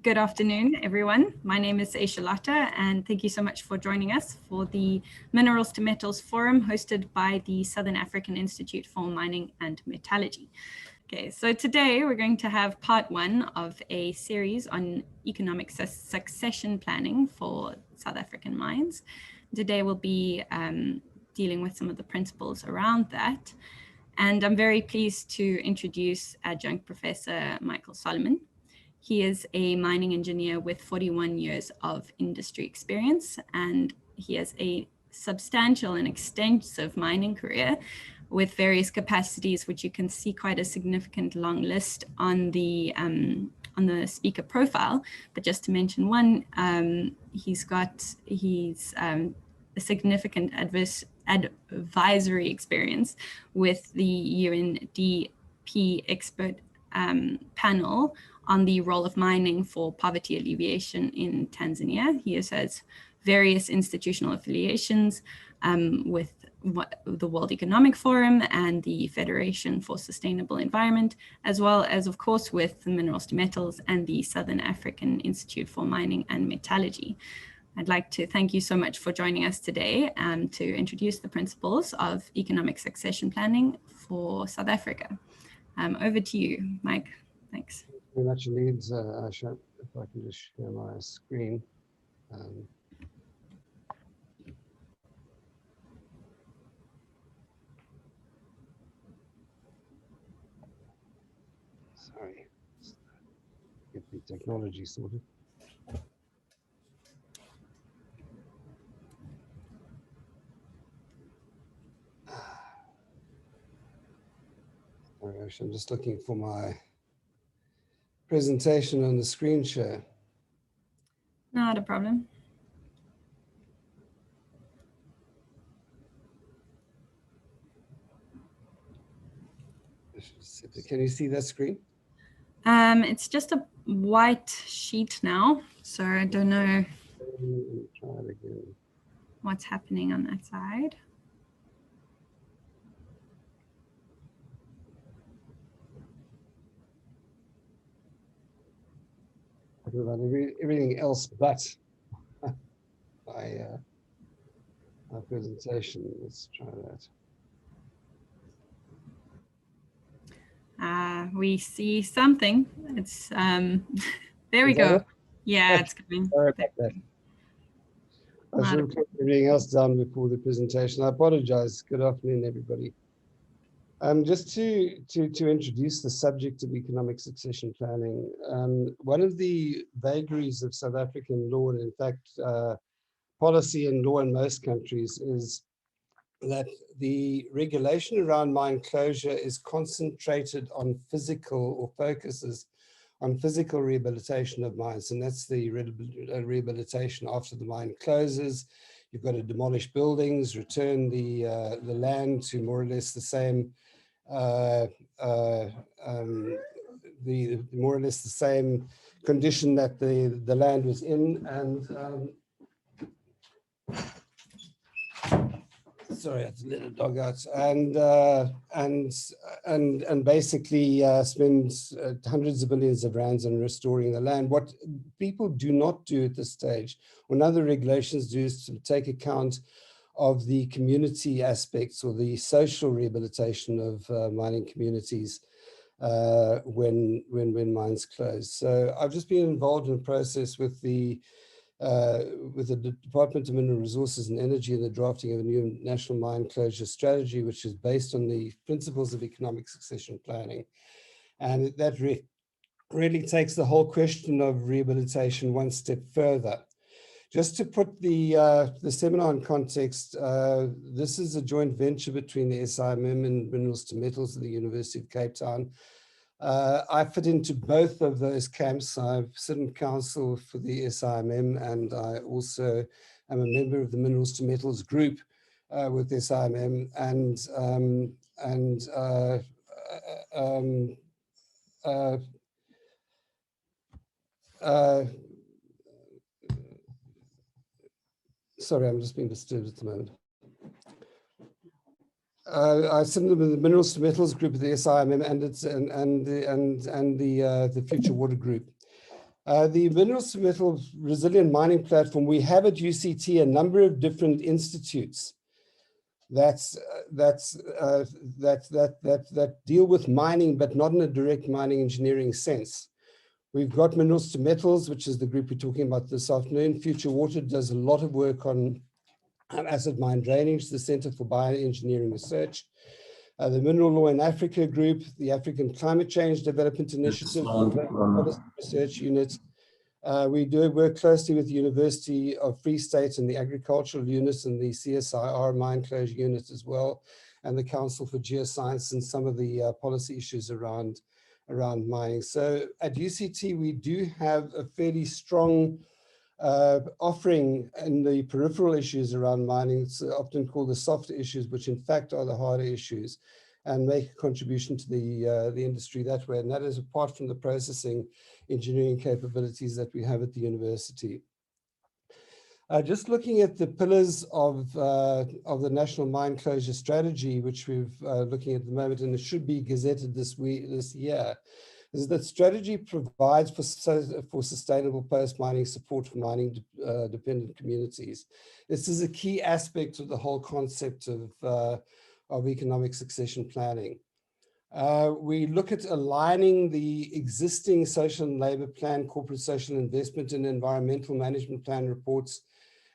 Good afternoon, everyone. My name is Aisha Latta, and thank you so much for joining us for the Minerals to Metals Forum hosted by the Southern African Institute for Mining and Metallurgy. Okay, so today we're going to have part one of a series on economic succession planning for South African mines. Today we'll be dealing with some of the principles around that. And I'm very pleased to introduce Adjunct Professor Michael Solomon. He is a mining engineer with 41 years of industry experience, and he has a substantial and extensive mining career with various capacities, which you can see quite a significant long list on the speaker profile. But just to mention one, he's a significant advisory experience with the UNDP expert panel on the role of mining for poverty alleviation in Tanzania. He has various institutional affiliations with the World Economic Forum and the Federation for Sustainable Environment, as well as, of course, with the Minerals to Metals and the Southern African Institute for Mining and Metallurgy. I'd like to thank you so much for joining us today to introduce the principles of economic succession planning for South Africa. Over to you, Mike. Thanks. Very much indeed, Aisha. If I can just share my screen. Sorry, get the technology sorted. Sorry, Aisha, I'm just looking for my presentation on the screen share. Not a problem. Can you see that screen? It's just a white sheet now, so I don't know Try it again. What's happening on that side. About everything else but my presentation. Let's try that. We see something. It's there we go. Yeah, it's coming. Sorry about that. I should have put everything else down before the presentation. I apologize. Good afternoon, everybody. Just to introduce the subject of economic succession planning, one of the vagaries of South African law, and in fact, policy and law in most countries, is that the regulation around mine closure is concentrated on physical, or focuses on physical rehabilitation of mines, and that's the rehabilitation after the mine closes. You've got to demolish buildings, return the land to more or less the same more or less the same condition that the land was in, and sorry, I had to let a dog out, and basically spend hundreds of billions of rands on restoring the land. What people do not do at this stage, or none of the regulations do, is to take account of the community aspects or the social rehabilitation of mining communities when mines close. So I've just been involved in a process with the Department of Mineral Resources and Energy in the drafting of a new national mine closure strategy, which is based on the principles of economic succession planning. And that really takes the whole question of rehabilitation one step further. Just to put the seminar in context, this is a joint venture between the SAIMM and Minerals to Metals at the University of Cape Town. I fit into both of those camps. I sit in council for the SAIMM, and I also am a member of the Minerals to Metals group with SAIMM, sorry, I'm just being disturbed at the moment. I sit in the Minerals to Metals group of the SAIMM and the Future Water Group. The Minerals to Metals Resilient Mining Platform, we have at UCT a number of different institutes that deal with mining, but not in a direct mining engineering sense. We've got Minerals to Metals, which is the group we're talking about this afternoon. Future Water does a lot of work on acid mine drainage, the Center for Bioengineering Research. The Mineral Law in Africa group, the African Climate Change Development Initiative, Policy Research Unit. We do work closely with the University of Free State and the Agricultural Unit and the CSIR Mine Closure Unit as well, and the Council for Geoscience and some of the policy issues around mining. So at UCT, we do have a fairly strong offering in the peripheral issues around mining. It's often called the softer issues, which in fact are the harder issues, and make a contribution to the industry that way. And that is apart from the processing engineering capabilities that we have at the university. Just looking at the pillars of the National Mine Closure Strategy, which we're looking at the moment, and it should be gazetted this year, is that strategy provides for sustainable post-mining support for mining dependent communities. This is a key aspect of the whole concept of economic succession planning. We look at aligning the existing social and labor plan, corporate social investment and environmental management plan reports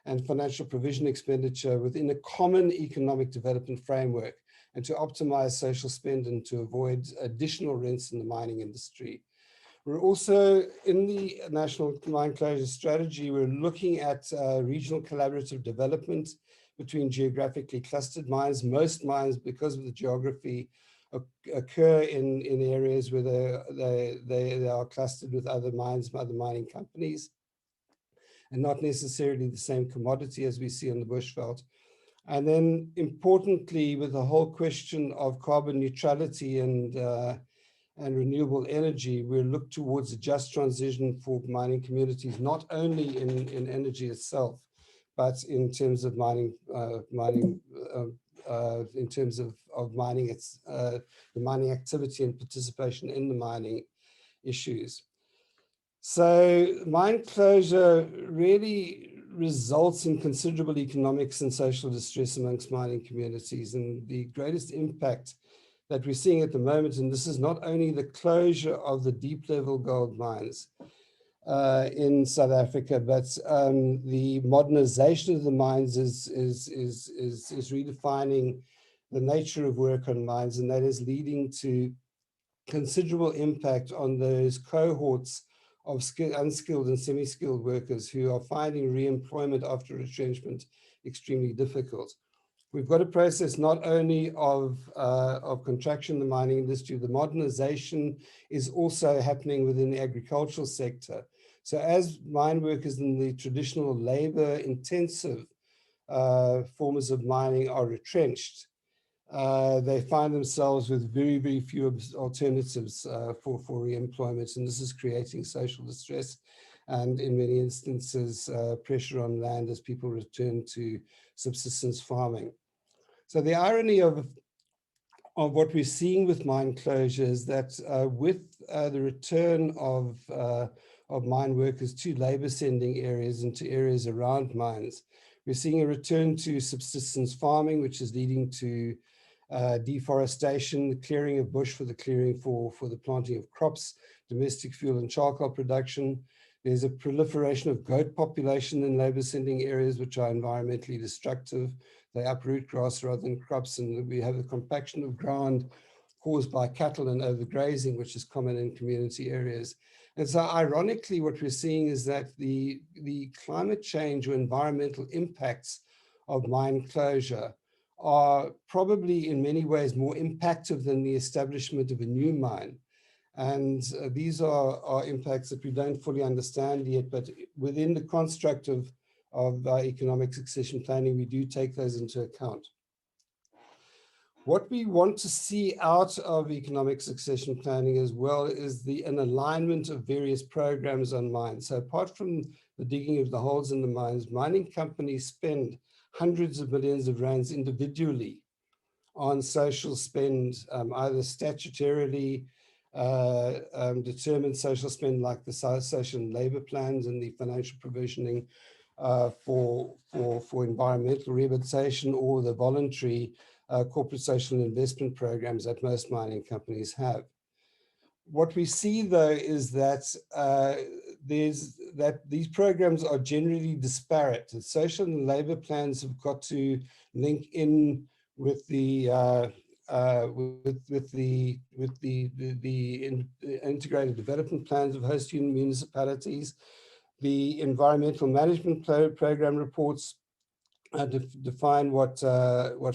and financial provision expenditure within a common economic development framework, and to optimize social spend and to avoid additional rents in the mining industry. We're also, in the National Mine Closure Strategy, we're looking at regional collaborative development between geographically clustered mines. Most mines, because of the geography, occur in areas where they are clustered with other mines, other mining companies, and not necessarily the same commodity as we see on the bushveld. And then importantly, with the whole question of carbon neutrality and renewable energy, we look towards a just transition for mining communities, not only in energy itself, but in terms of mining, in terms of mining, the mining activity and participation in the mining issues. So mine closure really results in considerable economics and social distress amongst mining communities. And the greatest impact that we're seeing at the moment, and this is not only the closure of the deep level gold mines in South Africa, but the modernization of the mines is redefining the nature of work on mines, and that is leading to considerable impact on those cohorts of unskilled and semi-skilled workers who are finding re-employment after retrenchment extremely difficult. We've got a process not only of contraction in the mining industry, the modernization is also happening within the agricultural sector. So as mine workers in the traditional labor-intensive forms of mining are retrenched, they find themselves with very, very few alternatives for re-employment, and this is creating social distress and, in many instances, pressure on land as people return to subsistence farming. So the irony of what we're seeing with mine closure is that with the return of mine workers to labor-sending areas and to areas around mines, we're seeing a return to subsistence farming, which is leading to deforestation, the clearing of bush for the planting of crops, domestic fuel and charcoal production. There's a proliferation of goat population in labor-sending areas, which are environmentally destructive. They uproot grass rather than crops, and we have a compaction of ground caused by cattle and overgrazing, which is common in community areas. And so ironically, what we're seeing is that the climate change or environmental impacts of mine closure are probably in many ways more impactful than the establishment of a new mine. And these are impacts that we don't fully understand yet, but within the construct of economic succession planning, we do take those into account. What we want to see out of economic succession planning as well is an alignment of various programs on mines. So apart from the digging of the holes in the mines, mining companies spend hundreds of millions of rands individually on social spend, either statutorily determine social spend like the social and labor plans and the financial provisioning for environmental rehabilitation, or the voluntary corporate social investment programs that most mining companies have. What we see, though, is that these programs are generally disparate. The social and labor plans have got to link in with the integrated development plans of host municipalities. The environmental management program reports define what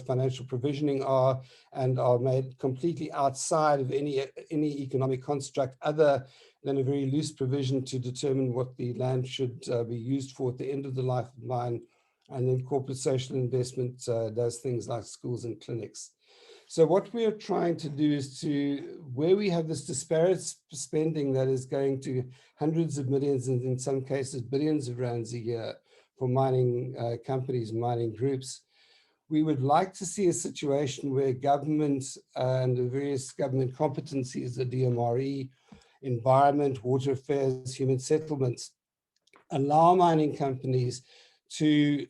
financial provisioning are, and are made completely outside of any economic construct other than a very loose provision to determine what the land should be used for at the end of the life of mine. And then corporate social investment does things like schools and clinics. So what we are trying to do is to, where we have this disparate spending that is going to hundreds of millions and in some cases billions of rands a year for mining companies, mining groups, we would like to see a situation where government and the various government competencies, the DMRE, environment, water affairs, human settlements, allow mining companies to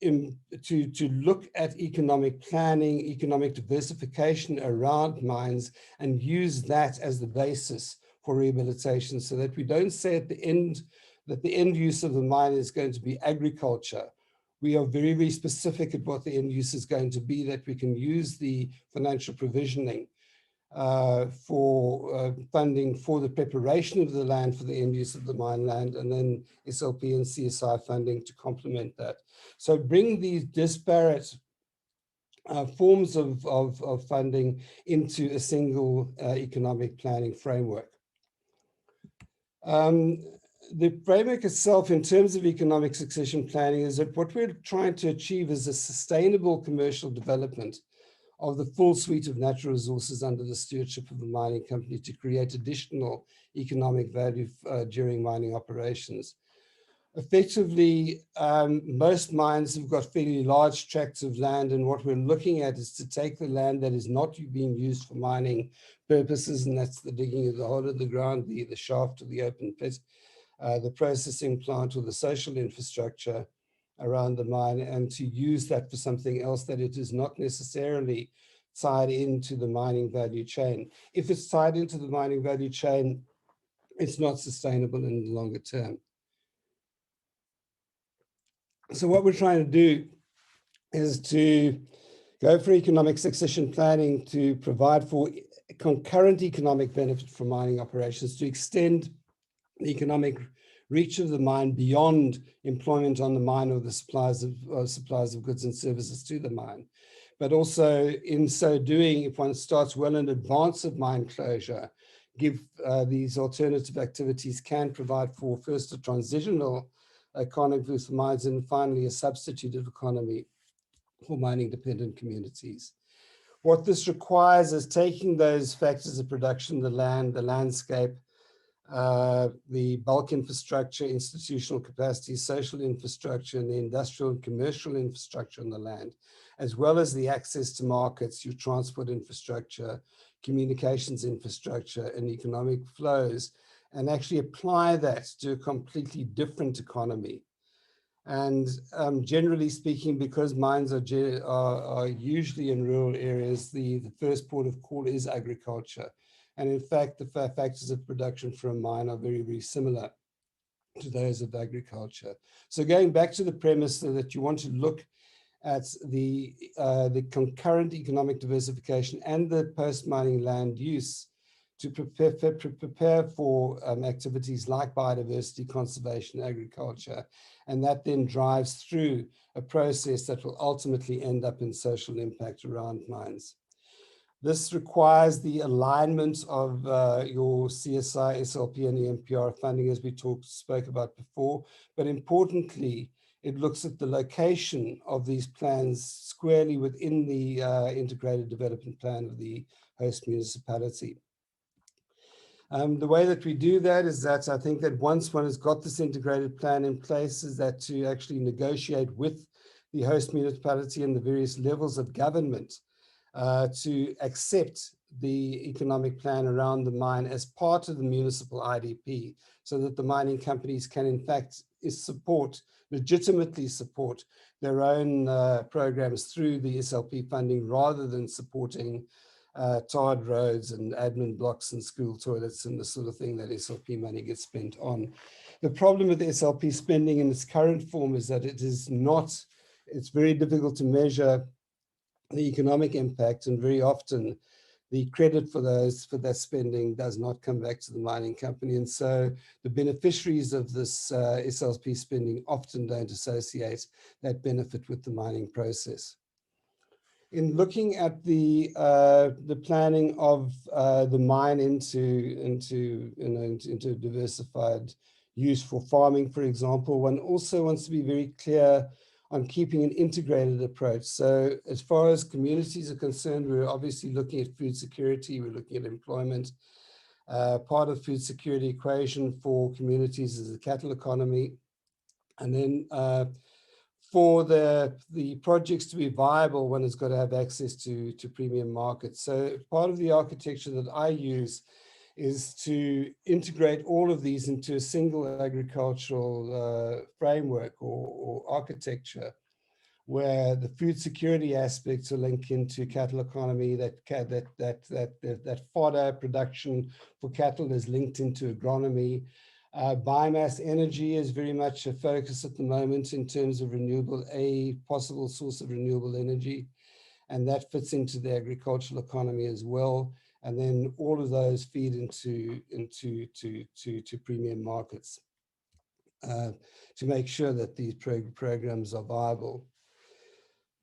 look at economic planning, economic diversification around mines, and use that as the basis for rehabilitation, so that we don't say at the end that the end use of the mine is going to be agriculture. We are very, very specific at what the end use is going to be, that we can use the financial provisioning for funding for the preparation of the land for the end use of the mine land, and then SLP and CSI funding to complement that. So bring these disparate forms of funding into a single economic planning framework. The framework itself, in terms of economic succession planning, is that what we're trying to achieve is a sustainable commercial development of the full suite of natural resources under the stewardship of the mining company to create additional economic value during mining operations. Effectively, most mines have got fairly large tracts of land, and what we're looking at is to take the land that is not being used for mining purposes, and that's the digging of the hole of the ground, the shaft or the open pit, the processing plant or the social infrastructure around the mine, and to use that for something else that it is not necessarily tied into the mining value chain. If it's tied into the mining value chain, it's not sustainable in the longer term. So what we're trying to do is to go for economic succession planning to provide for concurrent economic benefit from mining operations, to extend the economic reach of the mine beyond employment on the mine or the supplies of goods and services to the mine. But also, in so doing, if one starts well in advance of mine closure, give these alternative activities can provide for first a transitional economy for mines, and finally a substitutive economy for mining dependent communities. What this requires is taking those factors of production, the land, the landscape, the bulk infrastructure, institutional capacity, social infrastructure, and the industrial and commercial infrastructure on the land, as well as the access to markets, your transport infrastructure, communications infrastructure, and economic flows, and actually apply that to a completely different economy. And generally speaking, because mines are usually in rural areas, the first port of call is agriculture. And in fact, the factors of production for a mine are very, very similar to those of agriculture. So going back to the premise that you want to look at the concurrent economic diversification and the post-mining land use to prepare for activities like biodiversity conservation, agriculture, and that then drives through a process that will ultimately end up in social impact around mines. This requires the alignment of your CSI, SLP, and EMPR funding, as we spoke about before. But importantly, it looks at the location of these plans squarely within the integrated development plan of the host municipality. The way that we do that is that I think that once one has got this integrated plan in place, is that to actually negotiate with the host municipality and the various levels of government to accept the economic plan around the mine as part of the municipal IDP, so that the mining companies can in fact legitimately support their own programs through the SLP funding, rather than supporting tarred roads and admin blocks and school toilets and the sort of thing that SLP money gets spent on. The problem with the SLP spending in its current form is that it's very difficult to measure the economic impact, and very often the credit for that spending does not come back to the mining company. And so the beneficiaries of this SLP spending often don't associate that benefit with the mining process. In looking at the planning of the mine into diversified use for farming, for example, one also wants to be very clear on keeping an integrated approach. So as far as communities are concerned, we're obviously looking at food security, we're looking at employment. Part of food security equation for communities is the cattle economy. And then for the projects to be viable, one has got to have access to premium markets. So part of the architecture that I use is to integrate all of these into a single agricultural framework or architecture, where the food security aspects are linked into cattle economy, that fodder production for cattle is linked into agronomy. Biomass energy is very much a focus at the moment in terms of a possible source of renewable energy, and that fits into the agricultural economy as well. And then all of those feed into premium markets to make sure that these programs are viable.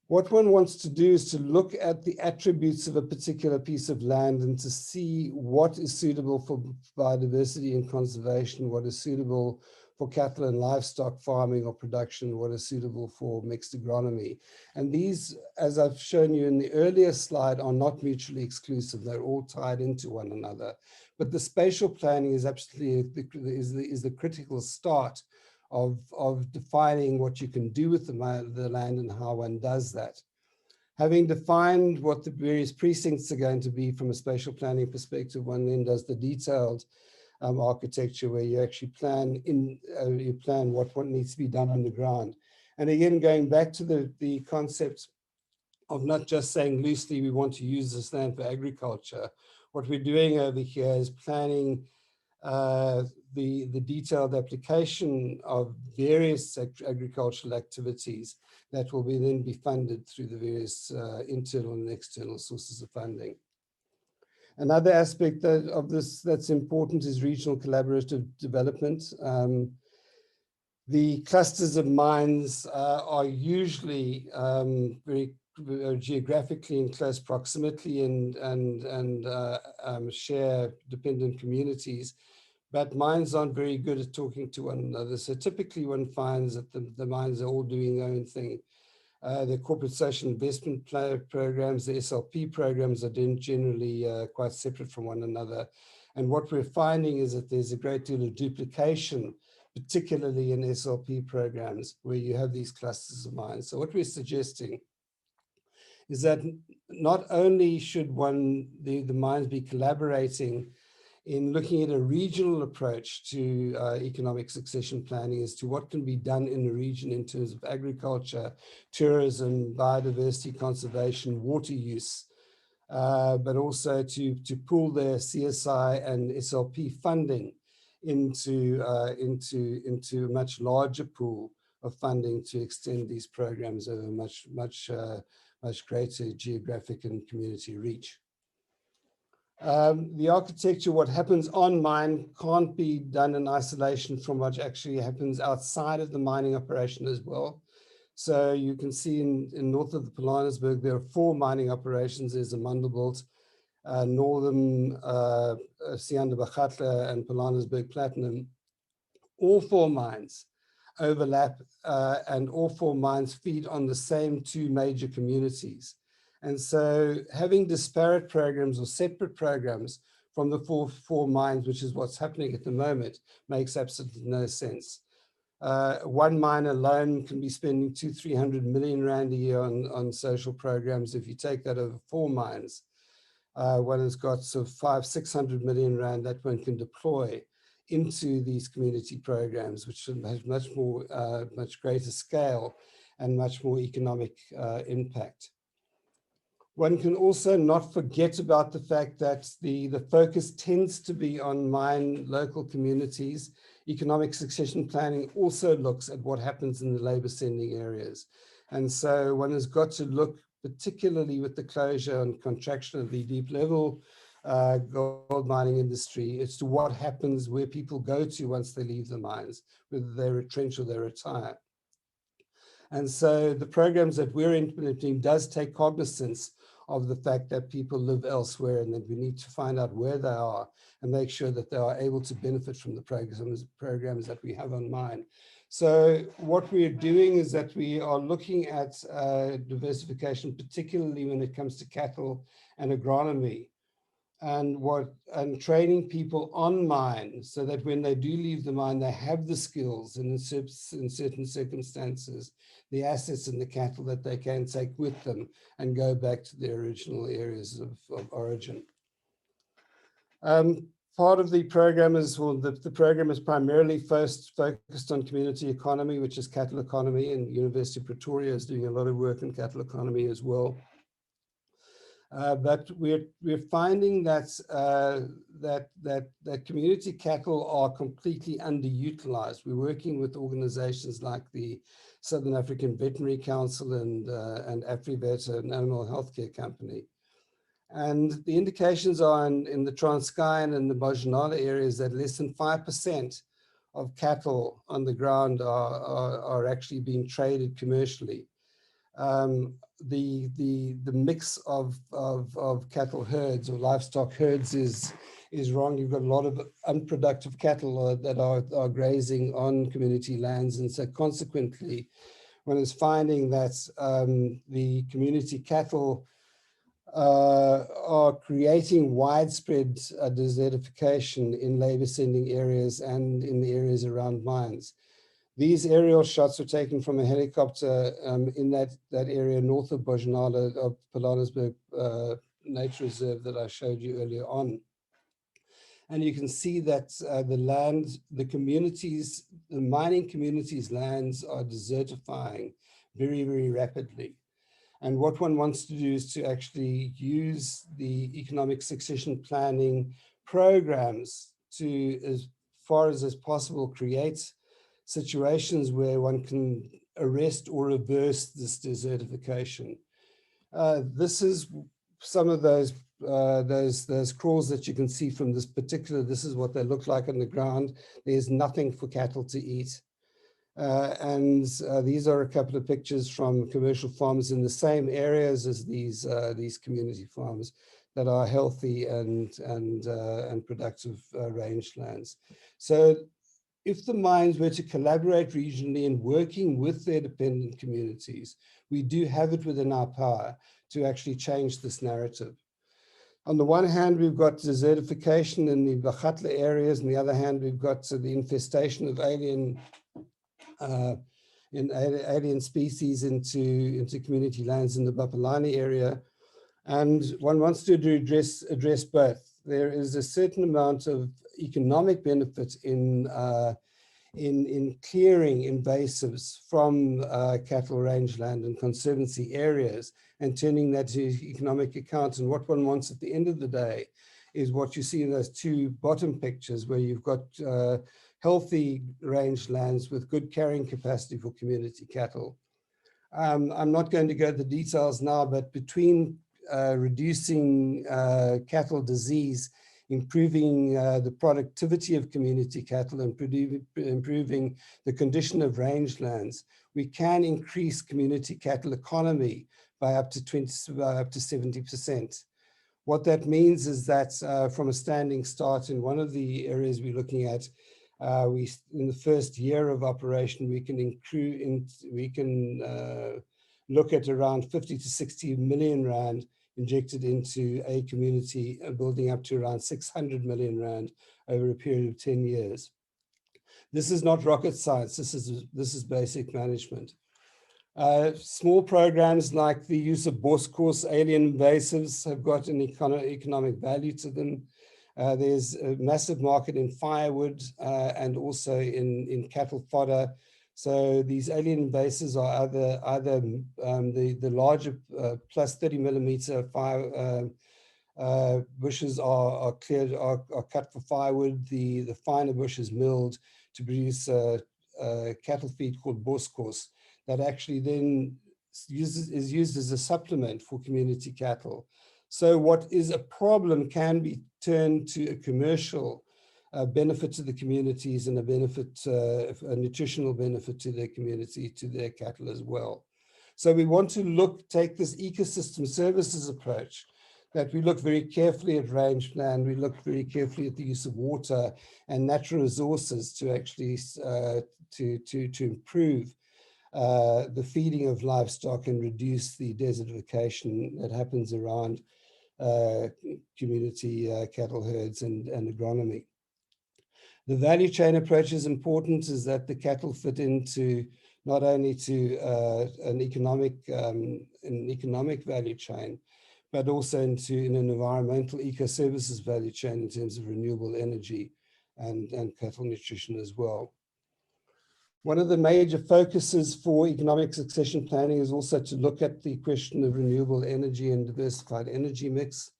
What one wants to do is to look at the attributes of a particular piece of land and to see what is suitable for biodiversity and conservation, what is suitable for cattle and livestock farming or production, what is suitable for mixed agronomy. And these, as I've shown you in the earlier slide, are not mutually exclusive. They're all tied into one another. But the spatial planning is absolutely the critical start of defining what you can do with the land and how one does that. Having defined what the various precincts are going to be from a spatial planning perspective, one then does the detailed architecture, where you actually plan what needs to be done on the ground. And again, going back to the concept of not just saying loosely we want to use this land for agriculture. What we're doing over here is planning the detailed application of various agricultural activities that will then be funded through the various internal and external sources of funding. Another aspect of this that's important is regional collaborative development. The clusters of mines are usually very geographically in close proximity and share dependent communities, but mines aren't very good at talking to one another. So typically one finds that the mines are all doing their own thing. The corporate social investment programs, the SLP programs are generally quite separate from one another. And what we're finding is that there's a great deal of duplication, particularly in SLP programs where you have these clusters of mines. So what we're suggesting is that not only should the mines be collaborating in looking at a regional approach to economic succession planning as to what can be done in the region in terms of agriculture, tourism, biodiversity conservation, water use, but also to pool their CSI and SLP funding into a much larger pool of funding to extend these programs over much greater geographic and community reach. The architecture, what happens on mine, can't be done in isolation from what actually happens outside of the mining operation as well. So you can see in north of the Pilanesberg, there are 4 mining operations. There's the Amandelbult, Northern, Sianda Bakatla, and Pilanesberg Platinum. All 4 mines overlap, and all 4 mines feed on the same 2 major communities. And so having disparate programs or separate programs from the four mines, which is what's happening at the moment, makes absolutely no sense. One mine alone can be spending 200-300 million rand a year on social programs. If you take that over 4 mines, one has got sort of 500–600 million rand that one can deploy into these community programs, which has much more, much greater scale and much more economic impact. One can also not forget about the fact that the focus tends to be on mine local communities. Economic succession planning also looks at what happens in the labor sending areas. And so one has got to look, particularly with the closure and contraction of the deep level gold mining industry, as to what happens where people go to once they leave the mines, whether they retrench or they retire. And so the programs that we're implementing does take cognizance of the fact that people live elsewhere, and that we need to find out where they are and make sure that they are able to benefit from the programs that we have on mine. So what we're doing is that we are looking at diversification, particularly when it comes to cattle and agronomy, and training people on mine so that when they do leave the mine, they have the skills and in certain circumstances, the assets and the cattle that they can take with them and go back to their original areas of origin. Part of the program is, well, the program is primarily first focused on community economy, which is cattle economy, and University of Pretoria is doing a lot of work in cattle economy as well. But we're finding that that community cattle are completely underutilized. We're working with organizations like the Southern African Veterinary Council and AfriVet, an animal healthcare company. And the indications are in the Transkei and the Bajinala areas that less than 5% of cattle on the ground are actually being traded commercially. The mix of cattle herds or livestock herds is wrong. You've got a lot of unproductive cattle that are grazing on community lands, and so consequently, one is finding that the community cattle are creating widespread desertification in labor sending areas and in the areas around mines. These aerial shots were taken from a helicopter in that area north of Bajinala, of Pilanesberg Nature Reserve that I showed you earlier on. And you can see that the land, the communities, the mining communities' lands are desertifying very, very rapidly. And what one wants to do is to actually use the economic succession planning programs to, as far as possible, create situations where one can arrest or reverse this desertification. This is some of those crawls that you can see from this particular. This is what they look like on the ground. There's nothing for cattle to eat. These are a couple of pictures from commercial farms in the same areas as these community farms that are healthy and productive rangelands. So if the mines were to collaborate regionally in working with their dependent communities, we do have it within our power to actually change this narrative. On the one hand, we've got desertification in the Bakhatla areas, and the other hand, we've got the infestation of alien species into community lands in the Bapalani area. And one wants to address both. There is a certain amount of economic benefit in clearing invasives from cattle rangeland and conservancy areas and turning that to economic account. And what one wants at the end of the day is what you see in those two bottom pictures, where you've got healthy rangelands with good carrying capacity for community cattle. I'm not going to go into the details now, but between reducing cattle disease, improving the productivity of community cattle, and improving the condition of rangelands, we can increase community cattle economy by up to 70%. What that means is that from a standing start in one of the areas we're looking at, in the first year of operation, we can look at around 50 to 60 million rand injected into a community, building up to around 600 million rand over a period of 10 years. This is not rocket science. This is basic management. Small programs like the use of boscors, alien invasives, have got an economic value to them. There's a massive market in firewood and also in cattle fodder. So these alien invasives are either the larger plus 30 millimeter fire bushes are cleared, are cut for firewood. The finer bush is milled to produce cattle feed called boscors that actually then is used as a supplement for community cattle. So what is a problem can be turned to a commercial benefit to the communities and a benefit, a nutritional benefit to their community, to their cattle as well. So we want to take this ecosystem services approach, that we look very carefully at range plan, we look very carefully at the use of water and natural resources to actually to improve the feeding of livestock and reduce the desertification that happens around community cattle herds and agronomy. The value chain approach is important, is that the cattle fit into not only to an economic value chain, but also into an environmental eco-services value chain in terms of renewable energy and cattle nutrition as well. One of the major focuses for economic succession planning is also to look at the question of renewable energy and diversified energy mix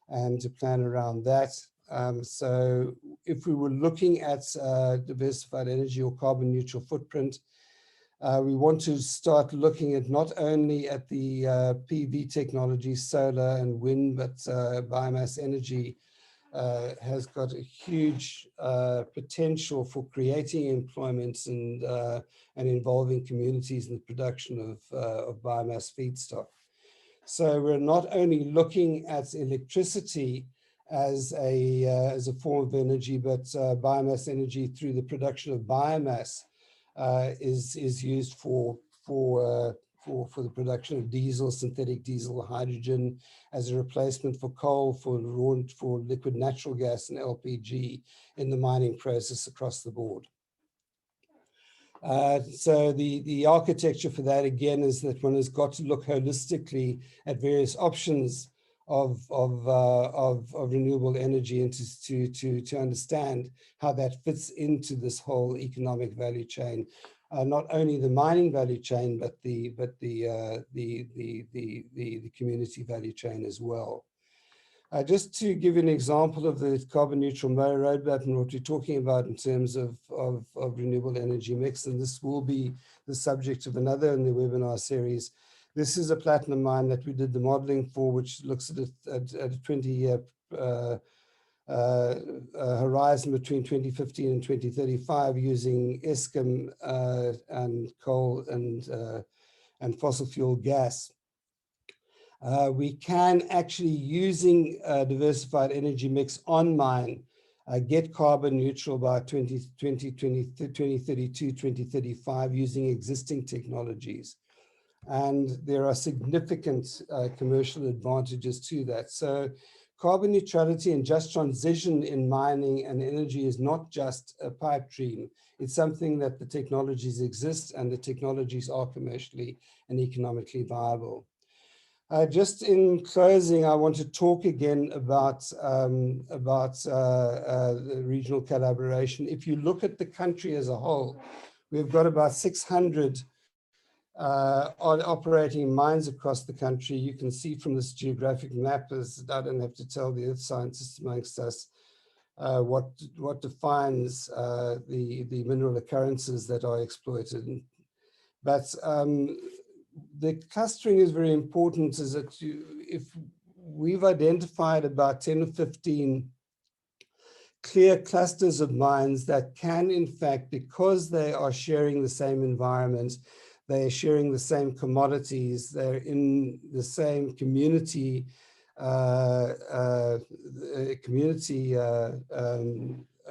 and to plan around that. So if we were looking at diversified energy or carbon neutral footprint, we want to start looking at not only at the PV technology, solar and wind, but biomass energy has got a huge potential for creating employment and involving communities in the production of biomass feedstock. So we're not only looking at electricity as a form of energy, but biomass energy through the production of biomass is used for the production of diesel, synthetic diesel, hydrogen as a replacement for coal, for liquid natural gas and LPG in the mining process across the board. So the architecture for that, again, is that one has got to look holistically at various options of renewable energy and to understand how that fits into this whole economic value chain. Not only the mining value chain, but the community value chain as well. Just to give you an example of the carbon neutral roadmap and what we're talking about in terms of renewable energy mix, and this will be the subject of another in the webinar series. This is a platinum mine that we did the modeling for, which looks at a 20-year horizon between 2015 and 2035 using ICMM and coal and fossil fuel gas. We can actually, using diversified energy mix on mine, get carbon neutral by 2032, 2035 using existing technologies. And there are significant commercial advantages to that. So carbon neutrality and just transition in mining and energy is not just a pipe dream. It's something that the technologies exist and the technologies are commercially and economically viable. Just in closing, I want to talk again about the regional collaboration. If you look at the country as a whole, we've got about 600 operating mines across the country. You can see from this geographic map, as I don't have to tell the earth scientists amongst us, what defines the mineral occurrences that are exploited. But the clustering is very important, is that if we've identified about 10 or 15 clear clusters of mines that can, in fact, because they are sharing the same environment, they're sharing the same commodities, they're in the same community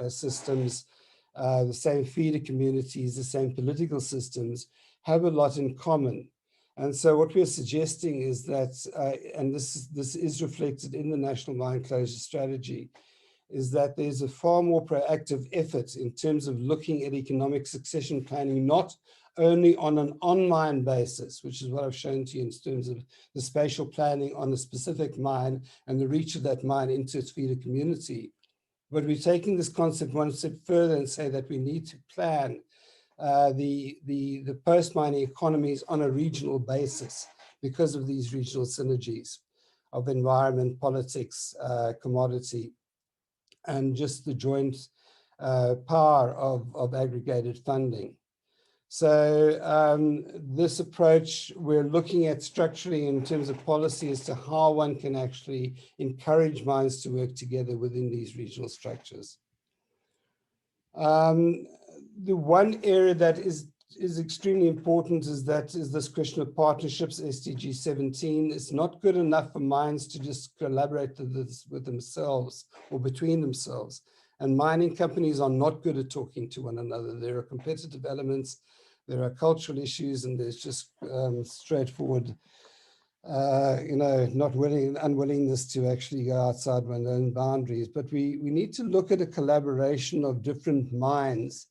systems, the same feeder communities, the same political systems, have a lot in common. And so what we're suggesting is that, and this is reflected in the National Mine Closure Strategy, is that there's a far more proactive effort in terms of looking at economic succession planning, not only on an on-mine basis, which is what I've shown to you in terms of the spatial planning on a specific mine and the reach of that mine into its feeder community. But we're taking this concept one step further and say that we need to plan the post-mining economies on a regional basis because of these regional synergies of environment, politics, commodity, and just the joint power of aggregated funding. So this approach, we're looking at structurally in terms of policy as to how one can actually encourage mines to work together within these regional structures. The one area that is extremely important is this question of partnerships, SDG 17. It's not good enough for mines to just collaborate with themselves or between themselves. And mining companies are not good at talking to one another. There are competitive elements, there are cultural issues, and there's just straightforward, unwillingness to actually go outside one's own boundaries. But we need to look at a collaboration of different mines.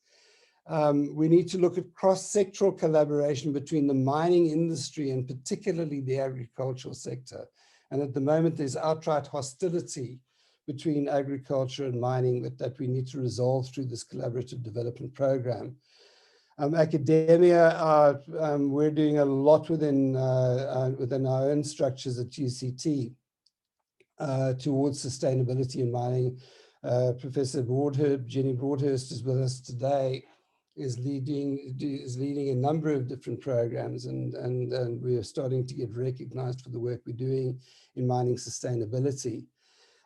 We need to look at cross-sectoral collaboration between the mining industry and particularly the agricultural sector. And at the moment, there's outright hostility between agriculture and mining that we need to resolve through this collaborative development program. Academia, we're doing a lot within our own structures at UCT towards sustainability in mining. Professor Jenny Broadhurst is with us today, is leading a number of different programs, and we are starting to get recognized for the work we're doing in mining sustainability.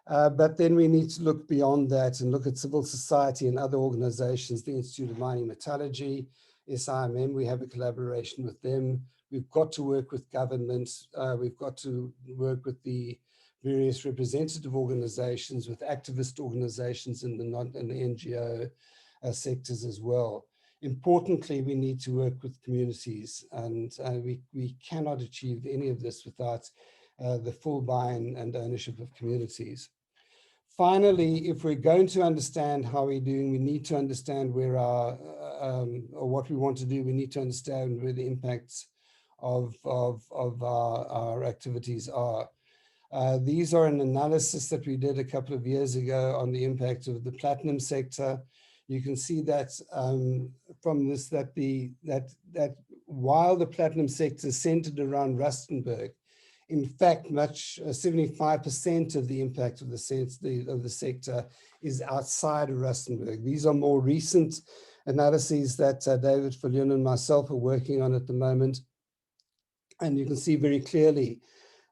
But then we need to look beyond that and look at civil society and other organizations, the Institute of Mining Metallurgy, SAIMM, we have a collaboration with them. We've got to work with government. We've got to work with the various representative organizations, with activist organizations in the NGO sectors as well. Importantly, we need to work with communities, and we cannot achieve any of this without the full buy-in and ownership of communities. Finally, if we're going to understand how we're doing, we need to understand where or what we want to do. We need to understand where the impacts of our activities are. These are an analysis that we did a couple of years ago on the impact of the platinum sector. You can see that from this, that while the platinum sector is centered around Rustenburg, in fact, 75% of the impact of the sector is outside of Rustenburg. These are more recent analyses that David Fillion and myself are working on at the moment. And you can see very clearly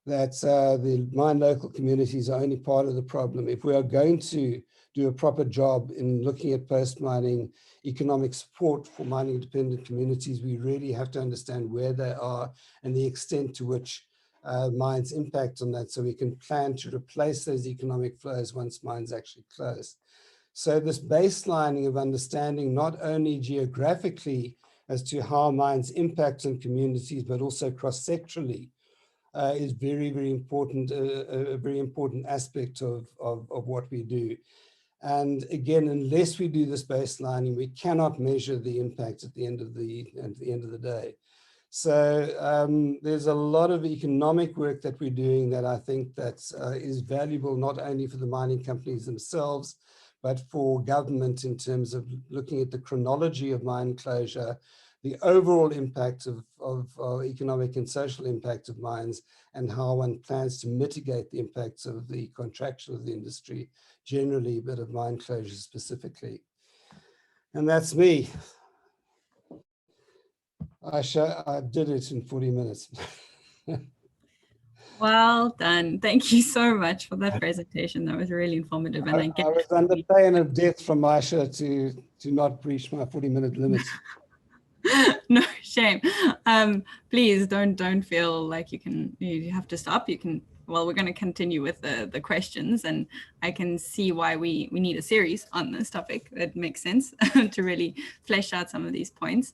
that the mine local communities are only part of the problem. If we are going to do a proper job in looking at post-mining economic support for mining dependent communities, we really have to understand where they are and the extent to which mines impact on that, so we can plan to replace those economic flows once mines actually close. So this baselining of understanding not only geographically as to how mines impact on communities, but also cross-sectorally is very, very important, a very important aspect of what we do. And again, unless we do this baselining, we cannot measure the impact at the end of the day. So there's a lot of economic work that we're doing that I think that is valuable not only for the mining companies themselves, but for government in terms of looking at the chronology of mine closure, the overall impact of economic and social impact of mines, and how one plans to mitigate the impacts of the contraction of the industry generally, but of mine closure specifically. And that's me. I did it in 40 minutes. Well done. Thank you so much for that presentation. That was really informative. And I was under pain of death from Aisha to not breach my 40-minute limit. No shame. Please don't feel like you have to stop. You can. Well, we're going to continue with the questions, and I can see why we need a series on this topic. It makes sense to really flesh out some of these points.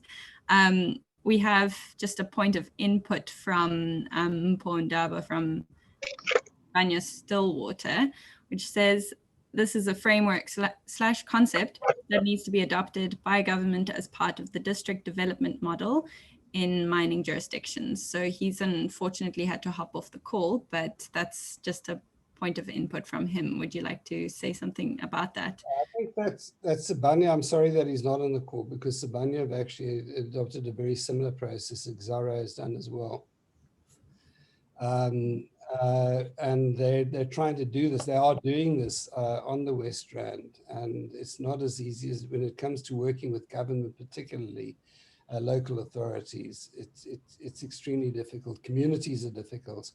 We have just a point of input from Mpho Ndaba from Banya Stillwater, which says, this is a framework / concept that needs to be adopted by government as part of the district development model in mining jurisdictions. So he's unfortunately had to hop off the call, but that's just a point of input from him. Would you like to say something about that? I think that's Sibanye. I'm sorry that he's not on the call, because Sibanye have actually adopted a very similar process that Xara has done as well. And they're trying to do this. They are doing this on the West Rand, and it's not as easy as when it comes to working with government, particularly local authorities. It's extremely difficult. Communities are difficult.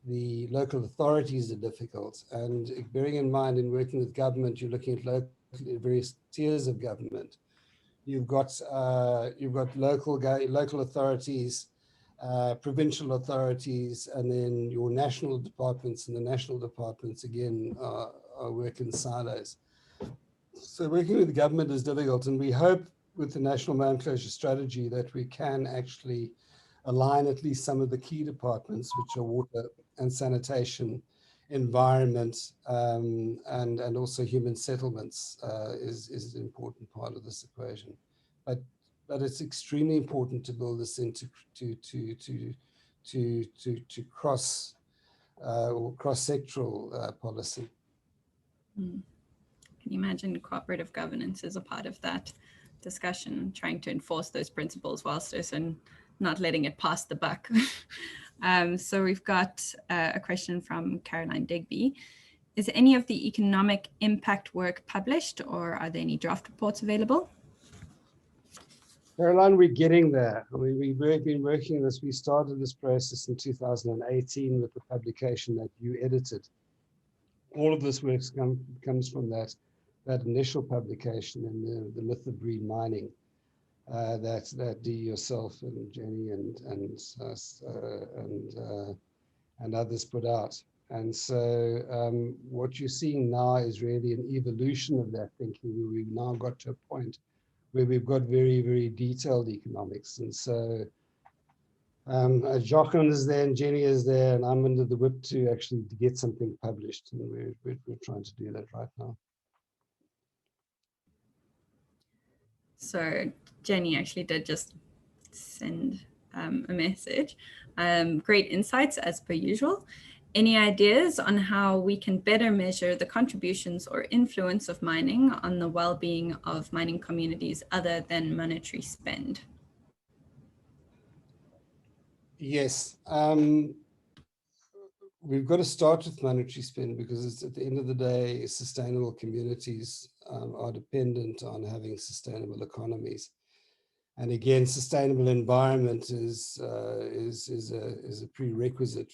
The local authorities are difficult, and bearing in mind, in working with government, you're looking at various tiers of government. You've got local authorities, provincial authorities, and then your national departments, and the national departments again are work in silos. So working with the government is difficult, and we hope with the National Mine Closure Strategy that we can actually align at least some of the key departments, which are water and sanitation, environment, and also human settlements is an important part of this equation. But it's extremely important to build this into cross or cross-sectoral policy. Can you imagine cooperative governance as a part of that discussion, trying to enforce those principles whilst also not letting it pass the buck? So we've got a question from Caroline Digby. Is any of the economic impact work published, or are there any draft reports available? Caroline, we're getting there. We've been working on this. We started this process in 2018 with the publication that you edited. All of this work comes from that initial publication in the Myth of Green Mining that Dee, yourself, and Jenny, and others put out. And so what you're seeing now is really an evolution of that thinking, where we've now got to a point where we've got very, very detailed economics. And so Jochen is there, and Jenny is there, and I'm under the whip to actually get something published, and we're trying to do that right now. So Jenny actually did just send a message. Great insights as per usual. Any ideas on how we can better measure the contributions or influence of mining on the well-being of mining communities other than monetary spend? Yes. We've got to start with monetary spend, because it's, at the end of the day, sustainable communities are dependent on having sustainable economies. And again, sustainable environment is a prerequisite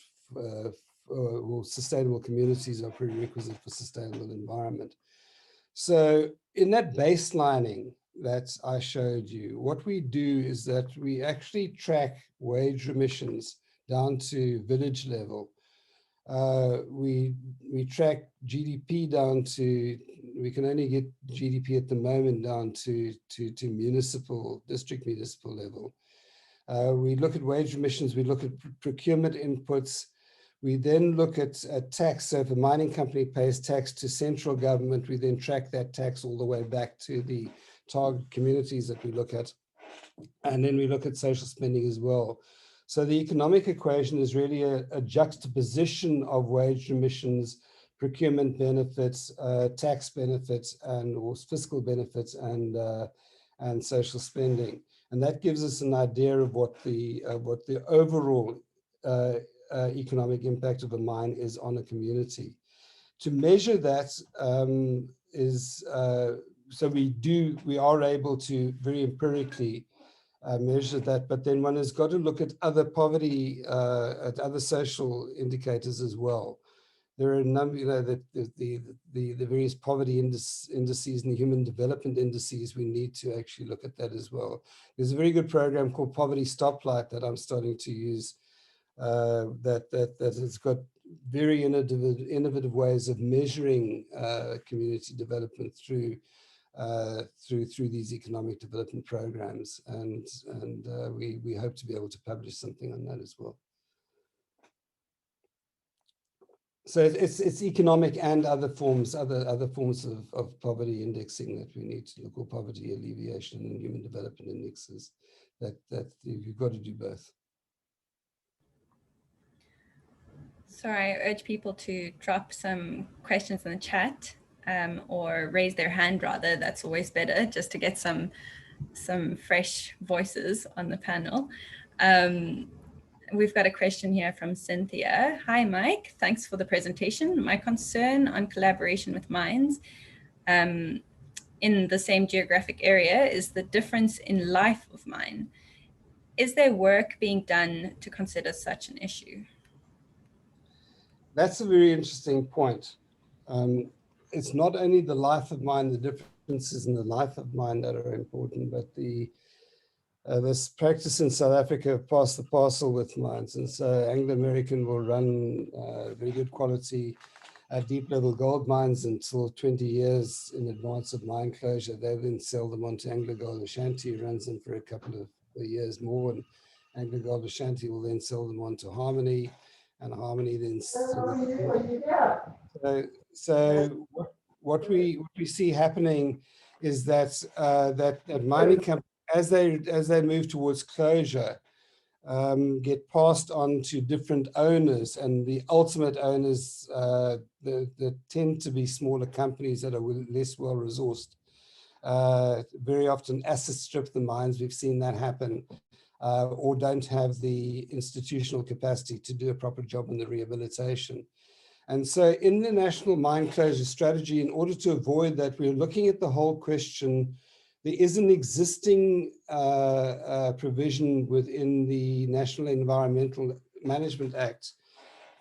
well, sustainable communities are prerequisite for sustainable environment. So in that baselining that I showed you, what we do is that we actually track wage remissions down to village level. We track GDP down to, we can only get GDP at the moment down to district municipal level. We look at wage remissions, we look at procurement inputs. We then look at tax. So if a mining company pays tax to central government, we then track that tax all the way back to the target communities that we look at. And then we look at social spending as well. So the economic equation is really a juxtaposition of wage remissions, procurement benefits, tax benefits, or fiscal benefits, and social spending. And that gives us an idea of what the overall economic impact of a mine is on a community. To measure that so we are able to very empirically measure that, but then one has got to look at other poverty, at other social indicators as well. There are a number, the various poverty indices and the human development indices. We need to actually look at that as well. There's a very good program called Poverty Stoplight that I'm starting to use. That has got very innovative ways of measuring community development through these economic development programs, and we hope to be able to publish something on that as well. So it's economic and other forms of poverty indexing that we need to look, or poverty alleviation and human development indexes, that you've got to do both. So I urge people to drop some questions in the chat, or raise their hand rather. That's always better, just to get some fresh voices on the panel. We've got a question here from Cynthia. Hi, Mike. Thanks for the presentation. My concern on collaboration with mines in the same geographic area is the difference in life of mine. Is there work being done to consider such an issue? That's a very interesting point. It's not only the life of mine, the differences in the life of mine that are important, but this practice in South Africa of pass the parcel with mines. And so Anglo American will run very good quality deep level gold mines until 20 years in advance of mine closure. They then sell them on to Anglo Gold Ashanti, runs them for a couple of years more, and Anglo Gold Ashanti will then sell them on to Harmony, and Harmony then so what we see happening is that that mining companies, as they move towards closure, get passed on to different owners, and the ultimate owners that tend to be smaller companies that are less well resourced. Very often asset strip the mines. We've seen that happen. Or don't have the institutional capacity to do a proper job in the rehabilitation. And so in the national mine closure strategy, in order to avoid that, we're looking at the whole question. There is an existing provision within the National Environmental Management Act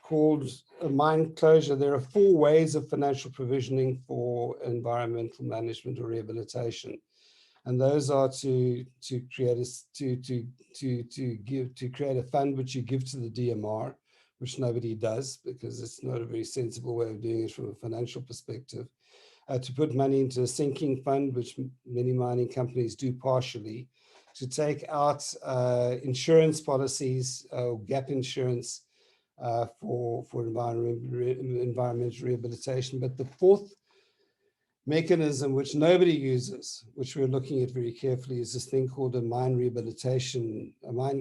called a mine closure. There are 4 ways of financial provisioning for environmental management or rehabilitation. And those are to create a fund which you give to the DMR, which nobody does because it's not a very sensible way of doing it from a financial perspective. To put money into a sinking fund, which many mining companies do partially, to take out insurance policies, gap insurance for environmental rehabilitation. But the 4th mechanism, which nobody uses, which we're looking at very carefully, is this thing called a mine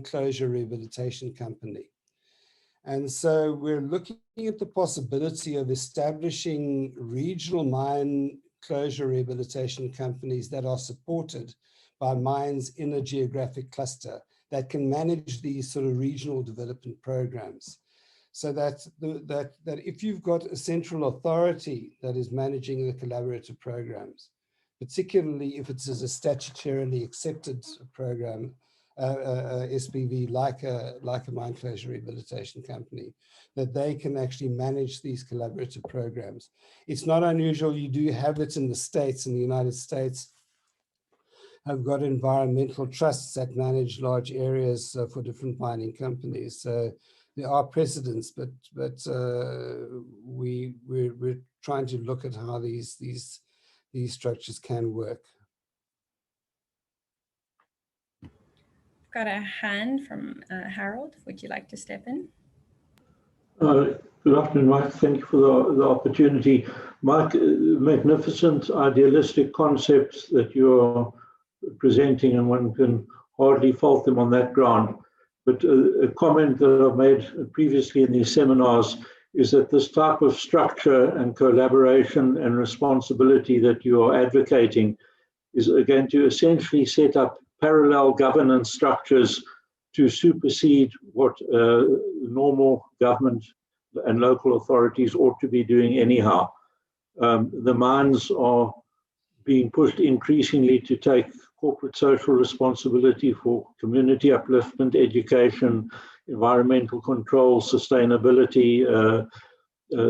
closure rehabilitation company. And so we're looking at the possibility of establishing regional mine closure rehabilitation companies that are supported by mines in a geographic cluster that can manage these sort of regional development programs. So that if you've got a central authority that is managing the collaborative programs, particularly if it's as a statutorily accepted program, SPV, like a mine closure rehabilitation company, that they can actually manage these collaborative programs. It's not unusual. You do have it in the States. In the United States, have got environmental trusts that manage large areas for different mining companies. So there are precedents, but we're trying to look at how these structures can work. Got a hand from Harold. Would you like to step in? Good afternoon, Mike. Thank you for the opportunity. Mike, magnificent idealistic concepts that you're presenting, and one can hardly fault them on that ground. But a comment that I've made previously in these seminars is that this type of structure and collaboration and responsibility that you are advocating is going to essentially set up parallel governance structures to supersede what normal government and local authorities ought to be doing anyhow. The mines are being pushed increasingly to take corporate social responsibility for community upliftment, education, environmental control, sustainability,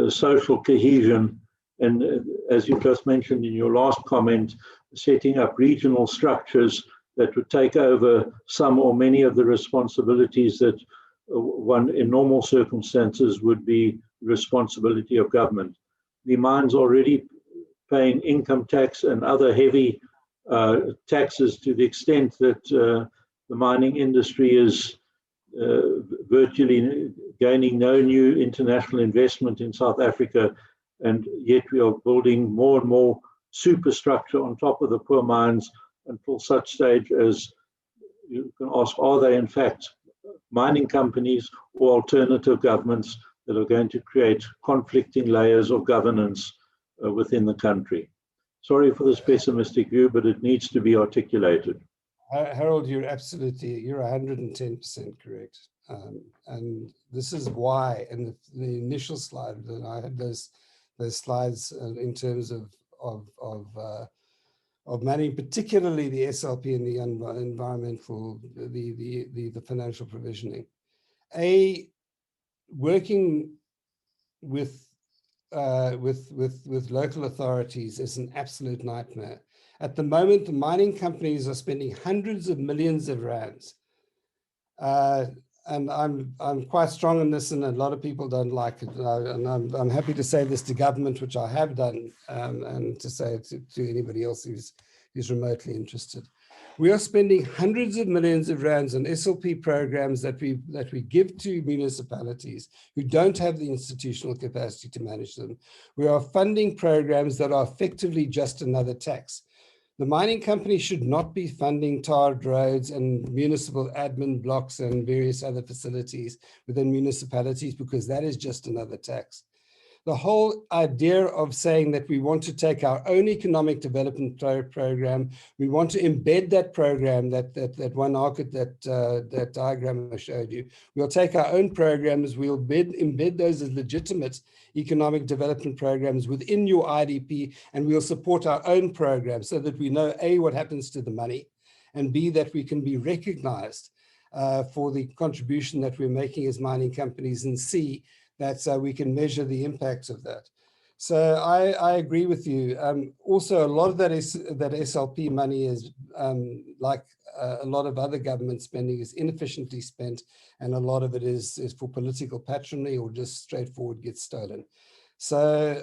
social cohesion, and as you just mentioned in your last comment, setting up regional structures that would take over some or many of the responsibilities that one in normal circumstances would be responsibility of government. The mines already paying income tax and other heavy taxes to the extent that the mining industry is virtually gaining no new international investment in South Africa, and yet we are building more and more superstructure on top of the poor mines until such stage as you can ask, are they in fact mining companies or alternative governments that are going to create conflicting layers of governance within the country? Sorry for this pessimistic view, but it needs to be articulated. Harold, you're 110% correct. And this is why, in the initial slide, and I had those slides in terms of managing, particularly the SLP and the environmental, the financial provisioning. Working with local authorities is an absolute nightmare. At the moment, the mining companies are spending hundreds of millions of rands. And I'm quite strong in this, and a lot of people don't like it. And I'm happy to say this to government, which I have done, and to say it to anybody else who's remotely interested. We are spending hundreds of millions of rands on SLP programs that we give to municipalities who don't have the institutional capacity to manage them. We are funding programs that are effectively just another tax. The mining company should not be funding tarred roads and municipal admin blocks and various other facilities within municipalities, because that is just another tax. The whole idea of saying that we want to take our own economic development program, we want to embed that program, that diagram I showed you. We'll take our own programs, we'll embed those as legitimate economic development programs within your IDP, and we'll support our own programs so that we know, A, what happens to the money, and B, that we can be recognized for the contribution that we're making as mining companies, and C, that we can measure the impacts of that. So I agree with you. Also, a lot of that SLP money is, like a lot of other government spending, is inefficiently spent, and a lot of it is for political patronage or just straightforward gets stolen. So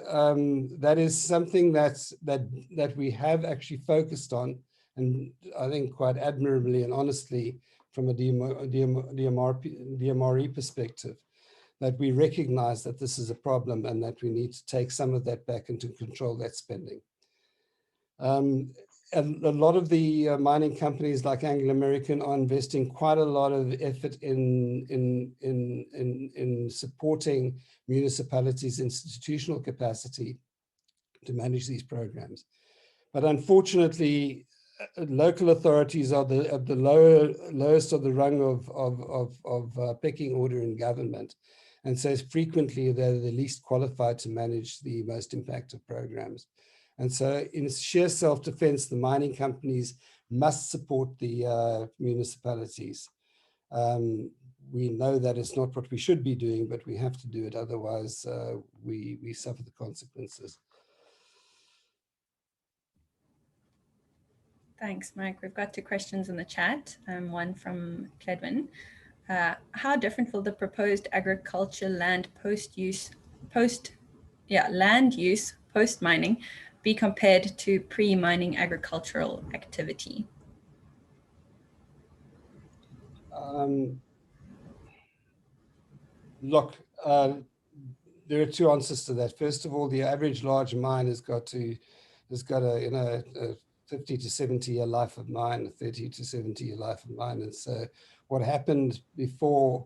that is something that we have actually focused on, and I think quite admirably and honestly from a DMRE perspective, that we recognize that this is a problem and that we need to take some of that back and to control that spending. And a lot of the mining companies like Anglo American are investing quite a lot of effort in supporting municipalities' institutional capacity to manage these programs. But unfortunately, local authorities are the lowest of the rung of pecking order in government. And so frequently they're the least qualified to manage the most impactful programs. And so in sheer self-defense, the mining companies must support the municipalities. We know that it's not what we should be doing, but we have to do it. Otherwise, we suffer the consequences. Thanks, Mike. We've got 2 questions in the chat, one from Cledwin. How different will the proposed agriculture land land use post-mining be compared to pre-mining agricultural activity? Look, there are 2 answers to that. First of all, the average large mine has got a 50 to 70 year life of mine, a 30 to 70 year life of mine. And so what happened before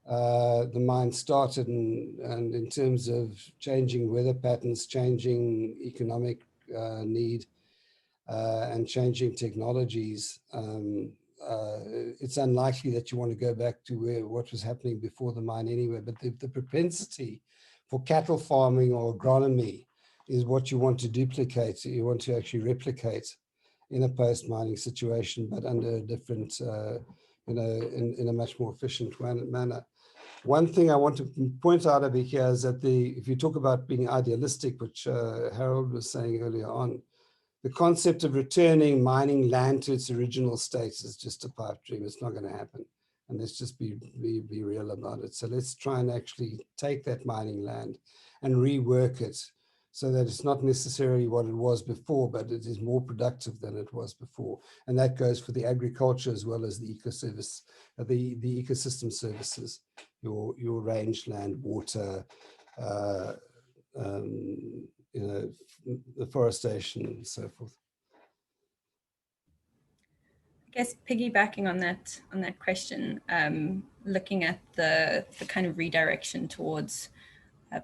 the mine started, and in terms of changing weather patterns, changing economic need, and changing technologies, it's unlikely that you want to go back to what was happening before the mine anyway. But the propensity for cattle farming or agronomy is what you want to duplicate. You want to actually replicate in a post-mining situation, but under a different, in a much more efficient manner. One thing I want to point out over here is that if you talk about being idealistic, which Harold was saying earlier on, the concept of returning mining land to its original state is just a pipe dream. It's not going to happen. And let's just be real about it. So let's try and actually take that mining land and rework it so that it's not necessarily what it was before, but it is more productive than it was before. And that goes for the agriculture as well as the the ecosystem services, your rangeland, water, afforestation, and so forth. I guess piggybacking on that question, looking at the kind of redirection towards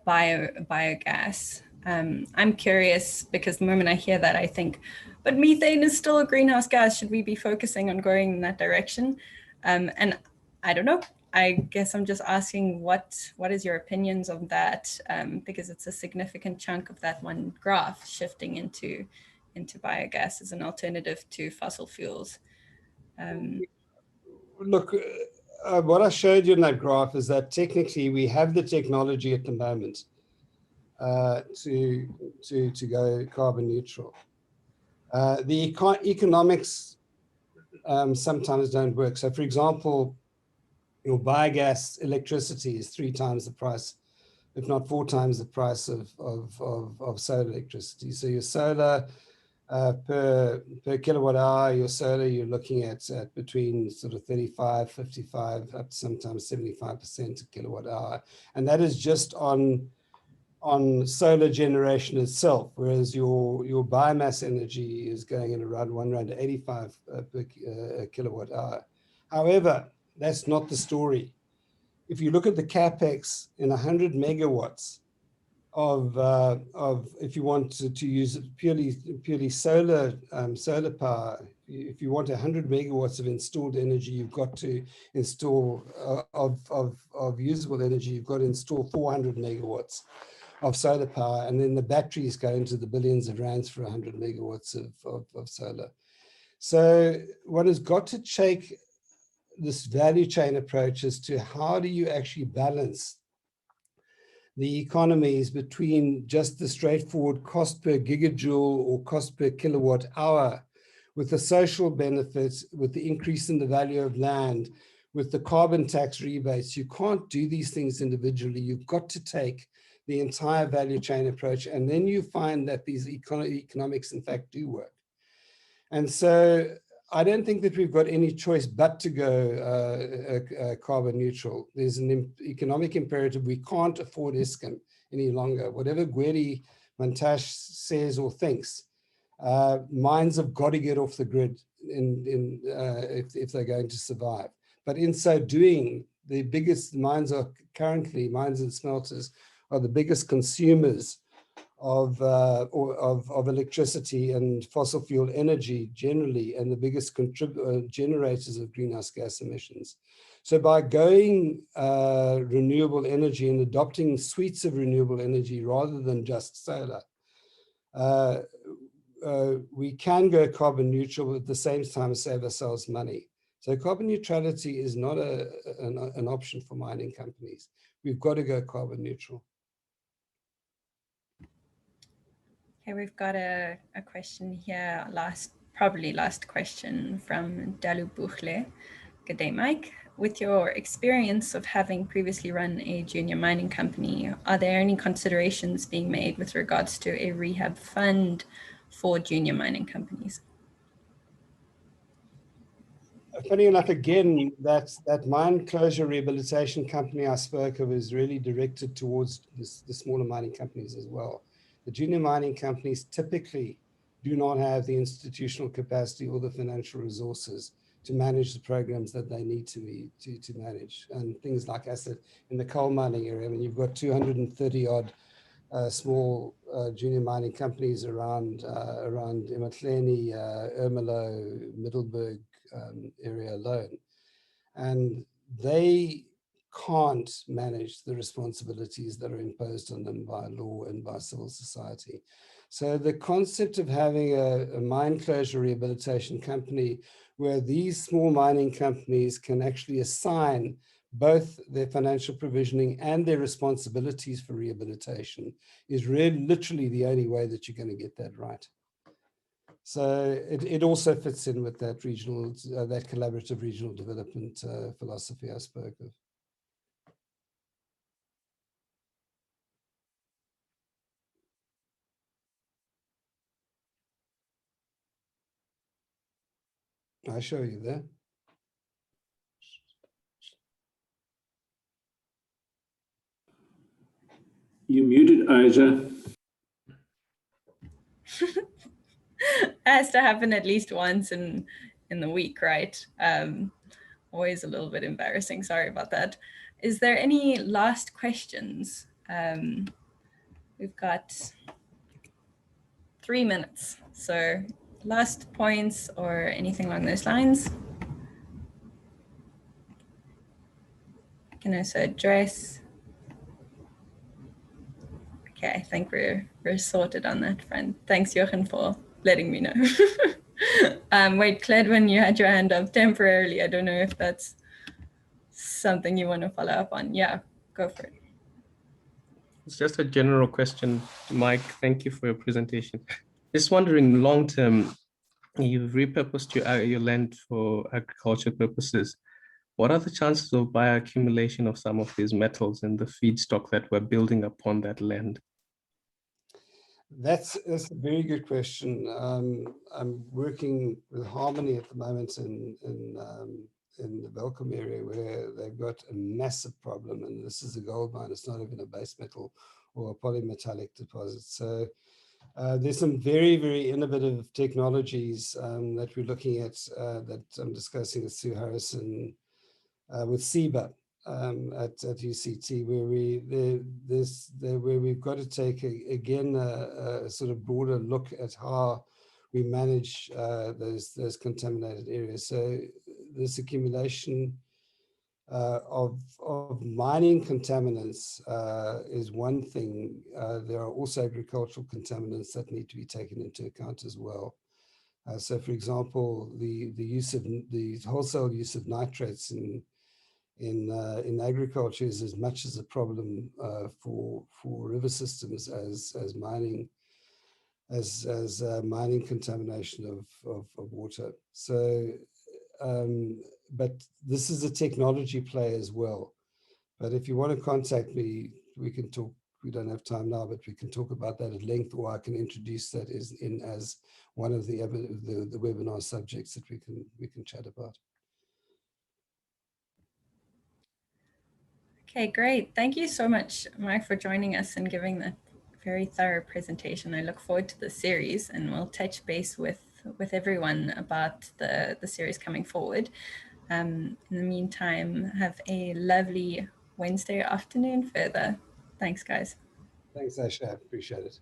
biogas. I'm curious, because the moment I hear that, I think, but methane is still a greenhouse gas. Should we be focusing on going in that direction? And I don't know. I guess I'm just asking what is your opinions on that? Because it's a significant chunk of that one graph shifting into biogas as an alternative to fossil fuels. Look, what I showed you in that graph is that technically we have the technology at the moment to go carbon neutral. The economics sometimes don't work. So, for example, your biogas electricity is 3 times the price, if not 4 times the price of solar electricity. So your solar per kilowatt hour, your solar, you're looking at between sort of 35, 55, up to sometimes 75% a kilowatt hour. And that is just on solar generation itself, whereas your biomass energy is going at around R1.85 per kilowatt hour. However, that's not the story. If you look at the capex in 100 megawatts of if you want to use purely solar power, if you want 100 megawatts of installed energy, you've got to install of usable energy, you've got to install 400 megawatts of solar power, and then the batteries go into the billions of rands for 100 megawatts of solar. So one has got to take this value chain approach as to how do you actually balance the economies between just the straightforward cost per gigajoule or cost per kilowatt hour, with the social benefits, with the increase in the value of land, with the carbon tax rebates. You can't do these things individually. You've got to take the entire value chain approach, and then you find that these economics in fact do work. And so I don't think that we've got any choice but to go carbon neutral. There's an economic imperative. We can't afford ISCM any longer. Whatever Gweri Montash says or thinks, mines have got to get off the grid if they're going to survive. But in so doing, the biggest mines and smelters are the biggest consumers of electricity and fossil fuel energy generally, and the biggest generators of greenhouse gas emissions. So by going renewable energy and adopting suites of renewable energy rather than just solar, we can go carbon neutral, but at the same time save ourselves money. So carbon neutrality is not an option for mining companies. We've got to go carbon neutral. Okay, we've got a question here, probably last question from Dalu Buchle. Good day, Mike. With your experience of having previously run a junior mining company, are there any considerations being made with regards to a rehab fund for junior mining companies? Funny enough, again, that mine closure rehabilitation company I spoke of is really directed towards the smaller mining companies as well. The junior mining companies typically do not have the institutional capacity or the financial resources to manage the programs that they need to manage. And things like asset in the coal mining area, I mean, you've got 230 odd small junior mining companies around eMatleni, Ermelo, Middelburg area alone. And they can't manage the responsibilities that are imposed on them by law and by civil society. So the concept of having a mine closure rehabilitation company where these small mining companies can actually assign both their financial provisioning and their responsibilities for rehabilitation is really literally the only way that you're going to get that right. So it also fits in with that regional, that collaborative regional development philosophy I spoke of. I show you there. You muted, Aja. It has to happen at least once in the week, right? Always a little bit embarrassing. Sorry about that. Is there any last questions? We've got 3 minutes. So last points or anything along those lines? I can also address. Okay, I think we're sorted on that front. Thanks, Jochen, for letting me know. Wait, Cledwin, you had your hand up temporarily. I don't know if that's something you want to follow up on. Yeah, go for it. It's just a general question, Mike. Thank you for your presentation. Just wondering, long term, you've repurposed your land for agriculture purposes. What are the chances of bioaccumulation of some of these metals in the feedstock that we're building upon that land? That's a very good question. I'm working with Harmony at the moment in the Welcome area, where they've got a massive problem, and this is a gold mine. It's not even a base metal or a polymetallic deposit. So there's some very, very innovative technologies that we're looking at that I'm discussing with Sue Harrison with SEBA at UCT, where we've got to take again a sort of broader look at how we manage those contaminated areas. So this accumulation of mining contaminants is one thing. There are also agricultural contaminants that need to be taken into account as well. So, for example, the wholesale use of nitrates in agriculture is as much as a problem for river systems as mining contamination of water. So, but this is a technology play as well. But if you want to contact me, we can talk. We don't have time now, but we can talk about that at length, or I can introduce that as one of the webinar subjects that we can chat about. Okay, great. Thank you so much, Mike, for joining us and giving that very thorough presentation. I look forward to the series, and we'll touch base with everyone about the series coming forward. In the meantime, have a lovely Wednesday afternoon further. Thanks, guys. Thanks, Asha. Appreciate it.